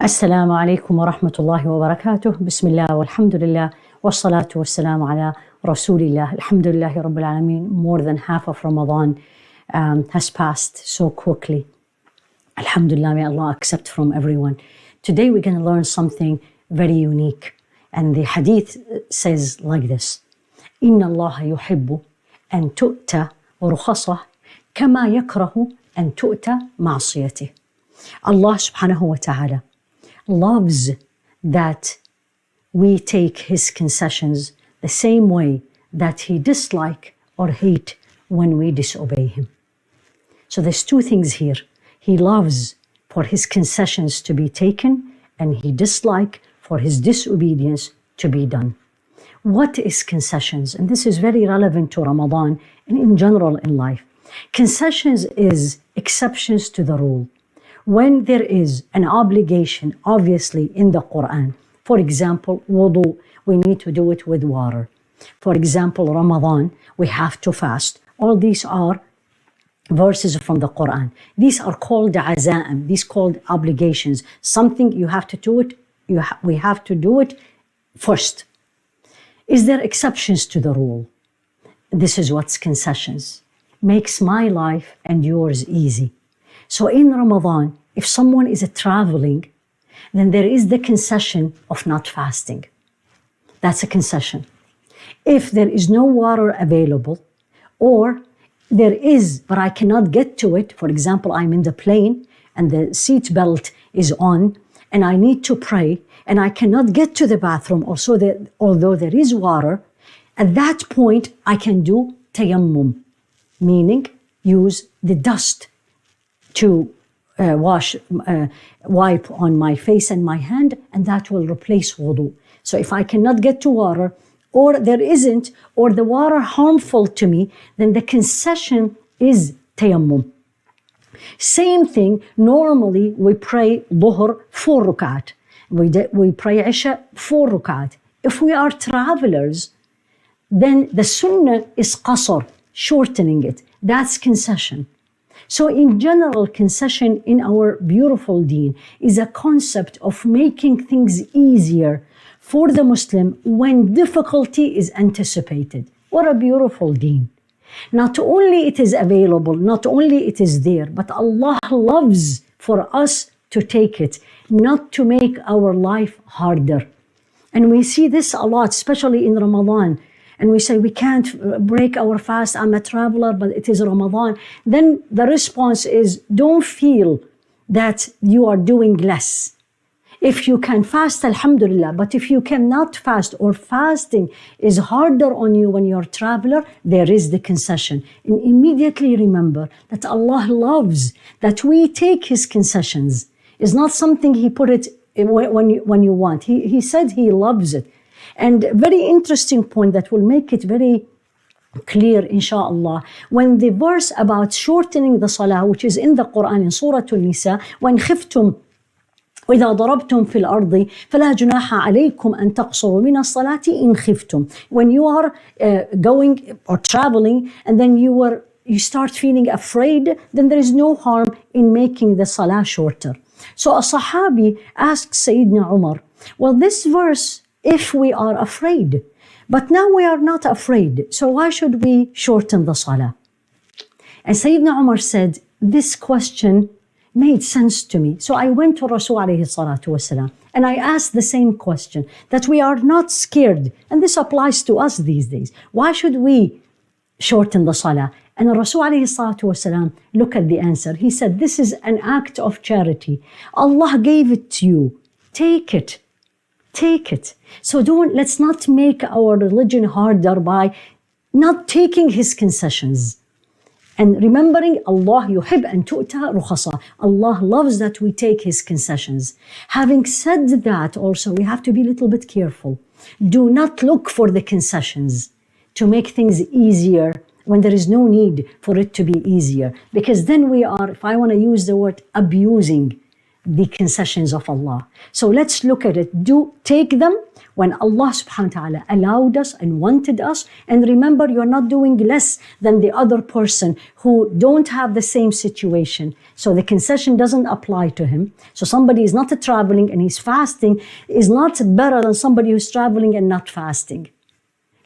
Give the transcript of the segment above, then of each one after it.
السلام عليكم ورحمة الله وبركاته. بسم الله والحمد لله والصلاة والسلام على رسول الله. Alhamdulillah Rabbil Alameen. More than half of Ramadan has passed so quickly. Alhamdulillah, may Allah accept from everyone. Today we're going to learn something very unique. And the hadith says like this: إن الله يحب أن تؤتى رخصه كما يكره أن تؤتى معصيته. Allah subhanahu wa ta'ala loves that we take his concessions the same way that he dislike or hate when we disobey him. So there's two things here. He loves for his concessions to be taken, and he dislike for his disobedience to be done. What is concessions? And this is very relevant to Ramadan and in general in life. Concessions is exceptions to the rule. When there is an obligation, obviously in the Quran, for example, wudu, we need to do it with water. For example, Ramadan, we have to fast. All these are verses from the Quran. These are called aza'am, these called obligations. Something you have to do it, we have to do it first. Is there exceptions to the rule? This is what's concessions. Makes my life and yours easy. So in Ramadan, if someone is traveling, then there is the concession of not fasting. That's a concession. If there is no water available, or there is, but I cannot get to it, for example, I'm in the plane and the seat belt is on and I need to pray and I cannot get to the bathroom, although there is water, at that point I can do tayammum, meaning use the dust to wipe on my face and my hand, and that will replace wudu. So if I cannot get to water, or there isn't, or the water harmful to me, then the concession is tayammum. Same thing, normally we pray Dhuhr 4 rukat. We pray Isha 4 rukat. If we are travelers, then the sunnah is qasr, shortening it. That's concession. So in general, concession in our beautiful deen is a concept of making things easier for the Muslim when difficulty is anticipated. What a beautiful deen. Not only it is available, not only it is there, but Allah loves for us to take it, not to make our life harder. And we see this a lot, especially in Ramadan. And we say, we can't break our fast, I'm a traveler, but it is Ramadan. Then the response is, don't feel that you are doing less. If you can fast, alhamdulillah, but if you cannot fast or fasting is harder on you when you're a traveler, there is the concession. And immediately remember that Allah loves that we take his concessions. It's not something he put it when you want. He said he loves it. And very interesting point that will make it very clear, inshallah, when the verse about shortening the salah, which is in the Quran in Surah An-Nisa, when khiftum وإذا ضربتم في الأرض فلا جناح عليكم أن تقصروا من الصلاة إن خفتم. When you are going or traveling and then you start feeling afraid, then there is no harm in making the salah shorter. So a Sahabi asked Sayyidina Umar, well, this verse, if we are afraid, but now we are not afraid, so why should we shorten the salah? And Sayyidina Umar said, this question made sense to me. So I went to Rasool Allah and I asked the same question, that we are not scared, and this applies to us these days. Why should we shorten the salah? And Rasool Allah look at the answer. He said, this is an act of charity. Allah gave it to you. Take it. Take it. So let's not make our religion harder by not taking his concessions. And remembering Allah yuhib an tu'ta rukhasa. Allah loves that we take his concessions. Having said that, also we have to be a little bit careful. Do not look for the concessions to make things easier when there is no need for it to be easier. Because then we are, if I want to use the word, abusing the concessions of Allah. So let's look at it. Take them when Allah subhanahu wa ta'ala allowed us and wanted us. And remember, you're not doing less than the other person who don't have the same situation. So the concession doesn't apply to him. So somebody is not traveling and he's fasting is not better than somebody who's traveling and not fasting.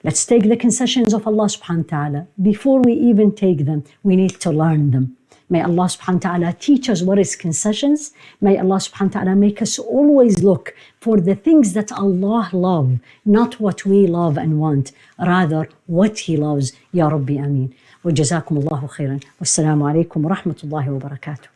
Let's take the concessions of Allah subhanahu wa ta'ala. Before we even take them, we need to learn them. May Allah subhanahu wa ta'ala teach us what is concessions. May Allah subhanahu wa ta'ala make us always look for the things that Allah loves, not what we love and want, rather what He loves. Ya Rabbi Ameen. Wa jazakum Allahu khairan. Wassalamu alaikum wa rahmatullahi wa barakatuh.